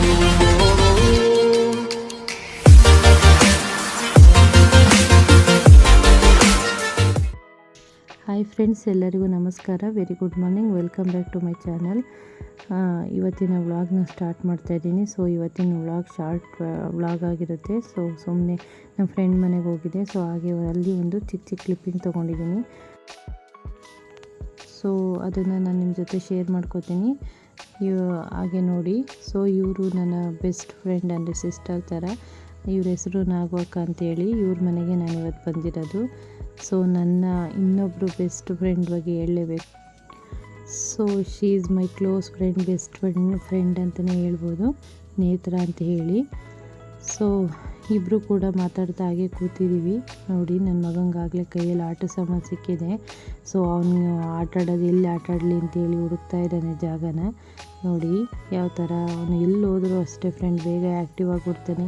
Hi friends, ಎಲ್ಲರಿಗೂ ನಮಸ್ಕಾರ. Very good morning. Welcome back to my channel. ಇವತ್ತಿನ ವ್ಲಾಗ್ನ ಸ್ಟಾರ್ಟ್ ಮಾಡ್ತಾ ಇದ್ದೀನಿ. ಸೊ ಇವತ್ತಿನ ವ್ಲಾಗ್ ಶಾರ್ಟ್ ವ್ಲಾಗ್ ಆಗಿರುತ್ತೆ. ಸೊ ಸುಮ್ಮನೆ ನಮ್ಮ ಫ್ರೆಂಡ್ ಮನೆಗೆ ಹೋಗಿದೆ. ಸೊ ಹಾಗೆ ಅಲ್ಲಿ ಒಂದು ಚಿಕ್ಕ ಚಿಕ್ಕ ಕ್ಲಿಪ್ಪಿಂಗ್ ತೊಗೊಂಡಿದ್ದೀನಿ. ಸೊ ಅದನ್ನು ನಾನು ನಿಮ್ಮ ಜೊತೆ ಶೇರ್ ಮಾಡ್ಕೋತೀನಿ. ಹಾಗೆ ನೋಡಿ. ಸೊ ಇವರು ನನ್ನ ಬೆಸ್ಟ್ ಫ್ರೆಂಡ್ ಅಂದರೆ ಸಿಸ್ಟರ್ ಥರ. ಇವ್ರ ಹೆಸರು ನಾಗವಕ್ಕ ಅಂತೇಳಿ. ಇವ್ರ ಮನೆಗೆ ನಾನು ಇವತ್ತು ಬಂದಿರೋದು. ಸೊ ನನ್ನ ಇನ್ನೊಬ್ಬರು ಬೆಸ್ಟ್ ಫ್ರೆಂಡ್ ಬಗ್ಗೆ ಹೇಳಲೇಬೇಕು. So she is my close friend, best friend ಅಂತಲೇ ಹೇಳ್ಬೋದು, ನೇತ್ರ ಅಂತ ಹೇಳಿ. ಸೊ ಇಬ್ಬರು ಕೂಡ ಮಾತಾಡ್ತಾ ಹಾಗೆ ಕೂತಿದ್ದೀವಿ. ನೋಡಿ, ನನ್ನ ಮಗಂಗಾಗಲೇ ಕೈಯಲ್ಲಿ ಆಟ ಸಾಮಾನು ಸಿಕ್ಕಿದೆ. ಸೊ ಅವನು ಆಟ ಆಡೋದು ಎಲ್ಲಿ ಆಟ ಆಡಲಿ ಅಂತೇಳಿ ಹುಡುಕ್ತಾ ಇದ್ದಾನೆ ಜಾಗನ. ನೋಡಿ ಯಾವ ಥರ ಅವನು ಎಲ್ಲಿ ಹೋದರೂ ಅಷ್ಟೇ ಫ್ರೆಂಡ್, ಬೇಗ ಆ್ಯಕ್ಟಿವ್ ಆಗಿಬಿಡ್ತಾನೆ.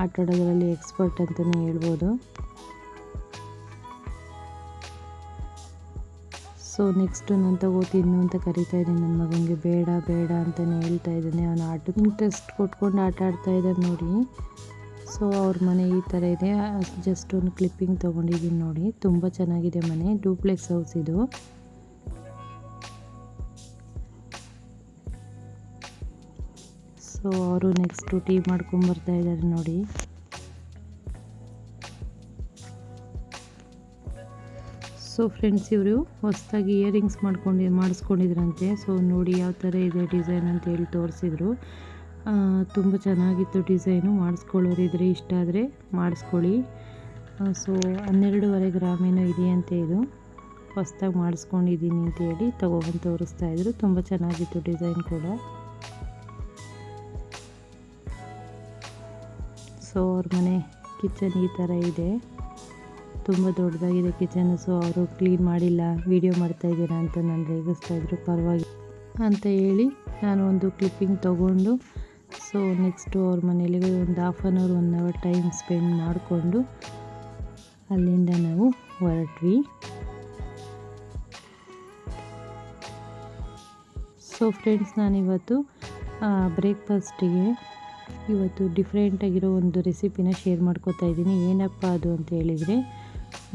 ಆಟ ಆಡೋದ್ರಲ್ಲಿ ಎಕ್ಸ್ಪರ್ಟ್ ಅಂತಲೇ ಹೇಳ್ಬೋದು. ಸೊ ನೆಕ್ಸ್ಟು ನಾನು ತಗೋತೀನಿ ಅಂತ ಕರಿತಾ ಇದ್ದೀನಿ. ನನ್ನ ಮಗನಿಗೆ ಬೇಡ ಬೇಡ ಅಂತಲೇ ಹೇಳ್ತಾ ಇದ್ದಾನೆ. ಅವನು ಆಟದ ಇಂಟ್ರೆಸ್ಟ್ ಕೊಟ್ಕೊಂಡು ಆಟ ಆಡ್ತಾ ಇದ್ದಾನೆ ನೋಡಿ. ಸೊ ಅವ್ರ ಮನೆ ಈ ಥರ ಇದೆ. ಜಸ್ಟ್ ಒಂದು ಕ್ಲಿಪ್ಪಿಂಗ್ ತೊಗೊಂಡಿದ್ದೀನಿ ನೋಡಿ. ತುಂಬ ಚೆನ್ನಾಗಿದೆ ಮನೆ. ಡೂಪ್ಲೆಕ್ಸ್ ಹೌಸ್ ಇದು. ಸೊ ಅವರು ನೆಕ್ಸ್ಟು ಟೀ ಮಾಡ್ಕೊಂಬರ್ತಾ ಇದ್ದಾರೆ ನೋಡಿ. ಸೊ ಫ್ರೆಂಡ್ಸ್, ಇವರು ಹೊಸದಾಗಿ ಇಯರಿಂಗ್ಸ್ ಮಾಡಿಸ್ಕೊಂಡಿದ್ರಂತೆ. ಸೊ ನೋಡಿ ಯಾವ ಥರ ಇದೆ ಡಿಸೈನ್ ಅಂತ ಹೇಳಿ ತೋರಿಸಿದ್ರು. ತುಂಬ ಚೆನ್ನಾಗಿತ್ತು ಡಿಸೈನು. ಮಾಡಿಸ್ಕೊಳ್ಳೋರಿದ್ರೆ ಇಷ್ಟ ಆದರೆ ಮಾಡಿಸ್ಕೊಳ್ಳಿ. ಸೊ 12.5 ಗ್ರಾಮೇನೋ ಇದೆಯಂತೆ ಇದು. ಹೊಸದಾಗಿ ಮಾಡಿಸ್ಕೊಂಡಿದ್ದೀನಿ ಅಂತ ಹೇಳಿ ತಗೊಬಂದು ತೋರಿಸ್ತಾಯಿದ್ರು. ತುಂಬ ಚೆನ್ನಾಗಿತ್ತು ಡಿಸೈನ್ ಕೂಡ. ಸೊ ಅವ್ರ ಮನೆ ಕಿಚನ್ ಈ ಥರ ಇದೆ. ತುಂಬ ದೊಡ್ಡದಾಗಿದೆ ಕಿಚನು. ಸೊ ಅವರು ಕ್ಲೀನ್ ಮಾಡಿಲ್ಲ, ವೀಡಿಯೋ ಮಾಡ್ತಾಯಿದ್ದೀರಾ ಅಂತ ನಾನು ರೇಗಿಸ್ತಾಯಿದ್ರು. ಪರವಾಗಿ ಅಂತ ಹೇಳಿ ನಾನು ಒಂದು ಕ್ಲಿಪ್ಪಿಂಗ್ ತೊಗೊಂಡು ಸೊ ನೆಕ್ಸ್ಟು ಅವ್ರ ಮನೇಲಿ ಒಂದು 1 ಅವರ್ ಟೈಮ್ ಸ್ಪೆಂಡ್ ಮಾಡಿಕೊಂಡು ಅಲ್ಲಿಂದ ನಾವು ಹೊರಟ್ವಿ. ಸೊ ಫ್ರೆಂಡ್ಸ್, ನಾನಿವತ್ತು ಬ್ರೇಕ್ಫಾಸ್ಟಿಗೆ ಇವತ್ತು ಡಿಫ್ರೆಂಟಾಗಿರೋ ಒಂದು ರೆಸಿಪಿನ ಶೇರ್ ಮಾಡ್ಕೋತಾ ಇದ್ದೀನಿ. ಏನಪ್ಪ ಅದು ಅಂತ ಹೇಳಿದರೆ,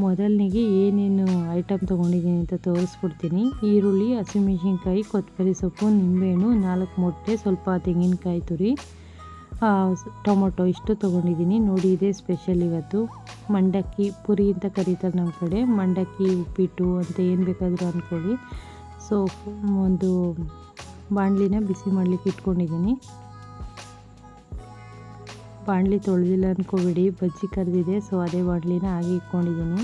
ಮೊದಲನಿಗೆ ಏನೇನು ಐಟಮ್ ತೊಗೊಂಡಿದ್ದೀನಿ ಅಂತ ತೋರಿಸ್ಬಿಡ್ತೀನಿ. ಈರುಳ್ಳಿ, ಹಸಿಮೆಣಸಿನ್ಕಾಯಿ, ಕೊತ್ತಂಬರಿ ಸೊಪ್ಪು, ನಿಂಬೆಹಣ್ಣು, 4 ಮೊಟ್ಟೆ, ಸ್ವಲ್ಪ ತೆಂಗಿನಕಾಯಿ ತುರಿ, ಟೊಮೊಟೊ ಇಷ್ಟು ತೊಗೊಂಡಿದ್ದೀನಿ ನೋಡಿ. ಇದೇ ಸ್ಪೆಷಲ್ ಇವತ್ತು. ಮಂಡಕ್ಕಿ ಪುರಿ ಅಂತ ಕರೀತಾರೆ ನಮ್ಮ ಕಡೆ. ಮಂಡಕ್ಕಿ, ಉಪ್ಪಿಟ್ಟು ಅಂತ ಏನು ಬೇಕಾದರೂ ಅಂದ್ಕೊಳ್ಳಿ. ಸೊ ಒಂದು ಬಾಣಲಿನ ಬಿಸಿ ಮಾಡಲಿಕ್ಕೆ ಇಟ್ಕೊಂಡಿದ್ದೀನಿ. ಬಾಣಲಿ ತೊಳೆದಿಲ್ಲ ಅಂದ್ಕೋಬೇಡಿ, ಬಜ್ಜಿ ಕರೆದಿದೆ. ಸೊ ಅದೇ ಬಾಣಲಿನ ಹಾಗೆ ಇಟ್ಕೊಂಡಿದ್ದೀನಿ.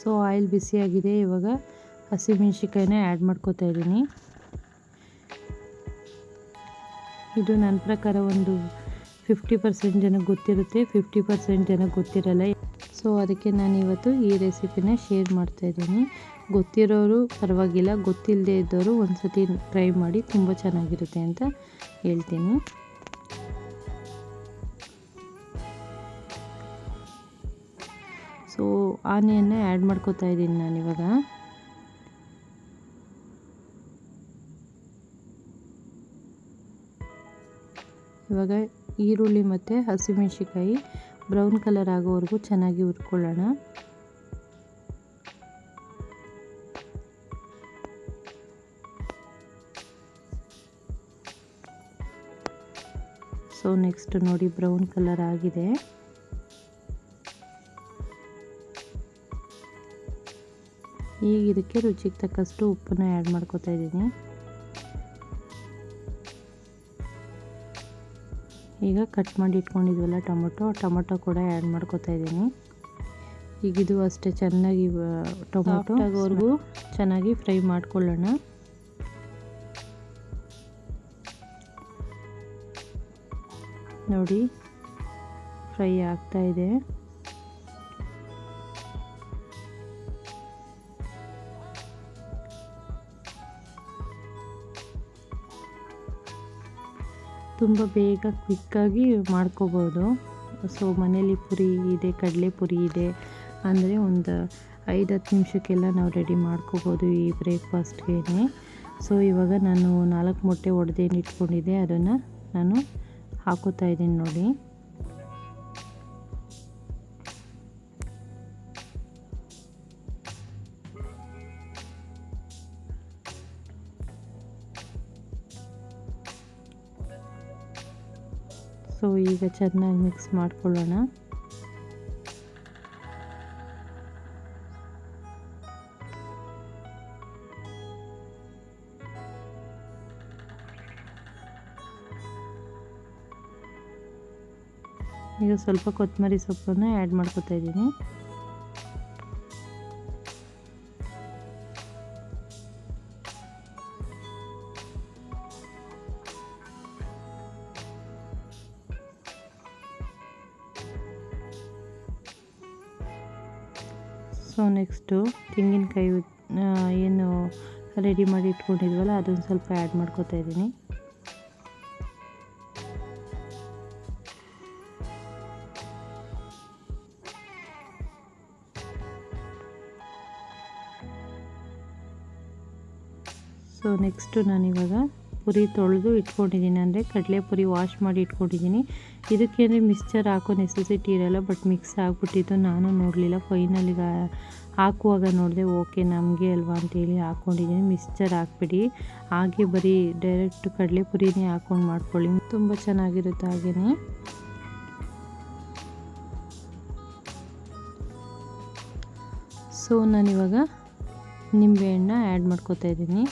ಸೊ ಆಯಿಲ್ ಬಿಸಿಯಾಗಿದೆ. ಇವಾಗ ಹಸಿಮೆಣಸಿನ್ಕಾಯಿನ ಆ್ಯಡ್ ಮಾಡ್ಕೋತಾ ಇದ್ದೀನಿ. ಇದು ನನ್ನ ಪ್ರಕಾರ ಒಂದು 50% ಜನಕ್ಕೆ ಗೊತ್ತಿರುತ್ತೆ, 50% ಜನಕ್ಕೆ ಗೊತ್ತಿರಲ್ಲ. ಸೊ ಅದಕ್ಕೆ ನಾನು ಇವತ್ತು ಈ ರೆಸಿಪಿನ ಶೇರ್ ಮಾಡ್ತಾಯಿದ್ದೀನಿ. ಗೊತ್ತಿರೋರು ಪರವಾಗಿಲ್ಲ, ಗೊತ್ತಿಲ್ಲದೆ ಇದ್ದವರು ಒಂದು ಸತಿ ಟ್ರೈ ಮಾಡಿ, ತುಂಬ ಚೆನ್ನಾಗಿರುತ್ತೆ ಅಂತ ಹೇಳ್ತೀನಿ. ಸೊ ಆನಿಯನ್ನ ಆ್ಯಡ್ ಮಾಡ್ಕೋತಾ ಇದ್ದೀನಿ ನಾನಿವಾಗ. ಇವಾಗ ಈರುಳ್ಳಿ ಮತ್ತು ಹಸಿಮೆಣಸಿನ್ಕಾಯಿ ಬ್ರೌನ್ ಕಲರ್ ಆಗೋವರೆಗೂ ಚೆನ್ನಾಗಿ ಹುರ್ಕೊಳ್ಳೋಣ. ಸೊ ನೆಕ್ಸ್ಟ್ ನೋಡಿ, ಬ್ರೌನ್ ಕಲರ್ ಆಗಿದೆ. ಈಗ ಇದಕ್ಕೆ ರುಚಿಗೆ ತಕ್ಕಷ್ಟು ಉಪ್ಪನ್ನ ಆ್ಯಡ್ ಮಾಡ್ಕೋತಾ ಇದ್ದೀನಿ. ಈಗ ಕಟ್ ಮಾಡಿ ಇಟ್ಕೊಂಡಿದ್ವಲ್ಲ ಟೊಮೊಟೊ ಕೂಡ ಆ್ಯಡ್ ಮಾಡ್ಕೋತಾ ಇದ್ದೀನಿ. ಈಗ ಇದು ಅಷ್ಟೇ ಚೆನ್ನಾಗಿ ಟೊಮೊಟೊ ಆಗೋವರೆಗೂ ಚೆನ್ನಾಗಿ ಫ್ರೈ ಮಾಡ್ಕೊಳ್ಳೋಣ. ನೋಡಿ, ಫ್ರೈ ಆಗ್ತಾ ಇದೆ. ತುಂಬ ಬೇಗ ಕ್ವಿಕ್ಕಾಗಿ ಮಾಡ್ಕೋಬೋದು. ಸೊ ಮನೇಲಿ ಪುರಿ ಇದೆ, ಕಡಲೆ ಪುರಿ ಇದೆ ಅಂದರೆ ಒಂದು 5-10 ನಿಮಿಷಕ್ಕೆಲ್ಲ ನಾವು ರೆಡಿ ಮಾಡ್ಕೋಬೋದು ಈ ಬ್ರೇಕ್ಫಾಸ್ಟ್ಗೆ. ಸೊ ಇವಾಗ ನಾನು 4 ಮೊಟ್ಟೆ ಒಡೆದೇನು ಇಟ್ಕೊಂಡಿದ್ದೆ ಅದನ್ನು ನಾನು ಹಾಕೋತಾ ಇದ್ದೀನಿ ನೋಡಿ. ಸೊ ಈಗ ಚೆನ್ನಾಗಿ ಮಿಕ್ಸ್ ಮಾಡ್ಕೊಳ್ಳೋಣ. ಈಗ ಸ್ವಲ್ಪ ಕೊತ್ತಂಬರಿ ಸೊಪ್ಪನ್ನು ಆ್ಯಡ್ ಮಾಡ್ಕೊತಾ ಇದ್ದೀನಿ. ಸೊ ನೆಕ್ಸ್ಟು ತೆಂಗಿನಕಾಯಿ ಏನು ರೆಡಿ ಮಾಡಿ ಇಟ್ಕೊಂಡಿದ್ವಲ್ಲ ಅದನ್ನು ಸ್ವಲ್ಪ ಆ್ಯಡ್ ಮಾಡ್ಕೊತಾ ಇದ್ದೀನಿ. ಸೊ ನೆಕ್ಸ್ಟು ನಾನಿವಾಗ ಪುರಿ ತೊಳೆದು ಇಟ್ಕೊಂಡಿದ್ದೀನಿ, ಅಂದರೆ ಕಡಲೆ ಪುರಿ ವಾಶ್ ಮಾಡಿ ಇಟ್ಕೊಂಡಿದ್ದೀನಿ. ಇದಕ್ಕೇನೆ ಮಿಕ್ಸ್ಚರ್ ಹಾಕೋ ನೆಸೆಸಿಟಿ ಇರೋಲ್ಲ, ಬಟ್ ಮಿಕ್ಸ್ ಆಗಿಬಿಟ್ಟಿದ್ದು ನಾನು ನೋಡಲಿಲ್ಲ. ಫೈನಲಿಗೆ ಹಾಕುವಾಗ ನೋಡಿದೆ, ಓಕೆ ನಮಗೆ ಅಲ್ವಾ ಅಂತೇಳಿ ಹಾಕ್ಕೊಂಡಿದ್ದೀನಿ. ಮಿಕ್ಸ್ಚರ್ ಹಾಕ್ಬಿಡಿ, ಹಾಗೆ ಬರೀ ಡೈರೆಕ್ಟ್ ಕಡಲೆ ಪುರಿನೇ ಹಾಕ್ಕೊಂಡು ಮಾಡ್ಕೊಳ್ಳಿ, ತುಂಬ ಚೆನ್ನಾಗಿರುತ್ತೆ. ಹಾಗೆಯೇ ಸೊ ನಾನಿವಾಗ ನಿಂಬೆಹಣ್ಣು ಆ್ಯಡ್ ಮಾಡ್ಕೊತಾ ಇದ್ದೀನಿ.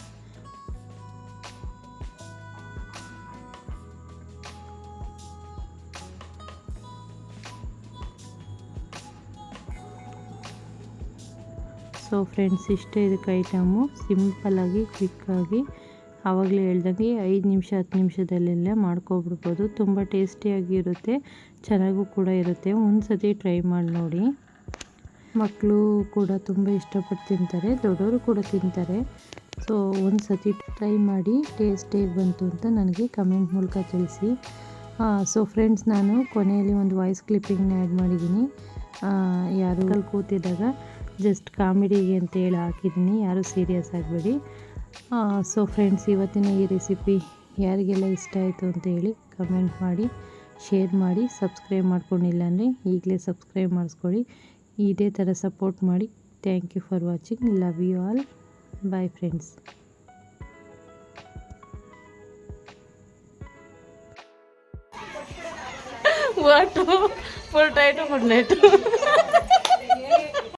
ಸೊ ಫ್ರೆಂಡ್ಸ್, ಇಷ್ಟೇ ಇದಕ್ಕೆ ಐಟಮು. ಸಿಂಪಲ್ಲಾಗಿ ಕ್ವಿಕ್ಕಾಗಿ ಆವಾಗಲೇ ಹೇಳ್ದಂಗೆ 5 ನಿಮಿಷ 10 ನಿಮಿಷದಲ್ಲೆಲ್ಲ ಮಾಡ್ಕೊಬಿಡ್ಬೋದು. ತುಂಬ ಟೇಸ್ಟಿಯಾಗಿರುತ್ತೆ, ಚೆನ್ನಾಗೂ ಕೂಡ ಇರುತ್ತೆ. ಒಂದು ಸತಿ ಟ್ರೈ ಮಾಡಿ ನೋಡಿ. ಮಕ್ಕಳು ಕೂಡ ತುಂಬ ಇಷ್ಟಪಟ್ಟು ತಿಂತಾರೆ, ದೊಡ್ಡವರು ಕೂಡ ತಿಂತಾರೆ. ಸೊ ಒಂದು ಸತಿ ಟ್ರೈ ಮಾಡಿ ಟೇಸ್ಟ್ ಹೇಗೆ ಬಂತು ಅಂತ ನನಗೆ ಕಮೆಂಟ್ ಮೂಲಕ ತಿಳಿಸಿ. ಸೊ ಫ್ರೆಂಡ್ಸ್, ನಾನು ಕೊನೆಯಲ್ಲಿ ಒಂದು ವಾಯ್ಸ್ ಕ್ಲಿಪ್ಪಿಂಗ್ನ ಆ್ಯಡ್ ಮಾಡಿದ್ದೀನಿ. ಯಾರು ಕೂತಿದ್ದಾಗ ಜಸ್ಟ್ ಕಾಮಿಡಿಗೆ ಅಂತೇಳಿ ಹಾಕಿದ್ದೀನಿ, ಯಾರೂ ಸೀರಿಯಸ್ ಆಗಬೇಡಿ. ಸೊ ಫ್ರೆಂಡ್ಸ್, ಇವತ್ತಿನ ಈ ರೆಸಿಪಿ ಯಾರಿಗೆಲ್ಲ ಇಷ್ಟ ಆಯಿತು ಅಂತ ಹೇಳಿ ಕಮೆಂಟ್ ಮಾಡಿ, ಶೇರ್ ಮಾಡಿ. ಸಬ್ಸ್ಕ್ರೈಬ್ ಮಾಡ್ಕೊಂಡಿಲ್ಲ ಅಂದರೆ ಈಗಲೇ ಸಬ್ಸ್ಕ್ರೈಬ್ ಮಾಡಿಸ್ಕೊಳ್ಳಿ. ಇದೇ ಥರ ಸಪೋರ್ಟ್ ಮಾಡಿ. Thank you for watching. Love you all. Bye friends. What? Full tight or good night?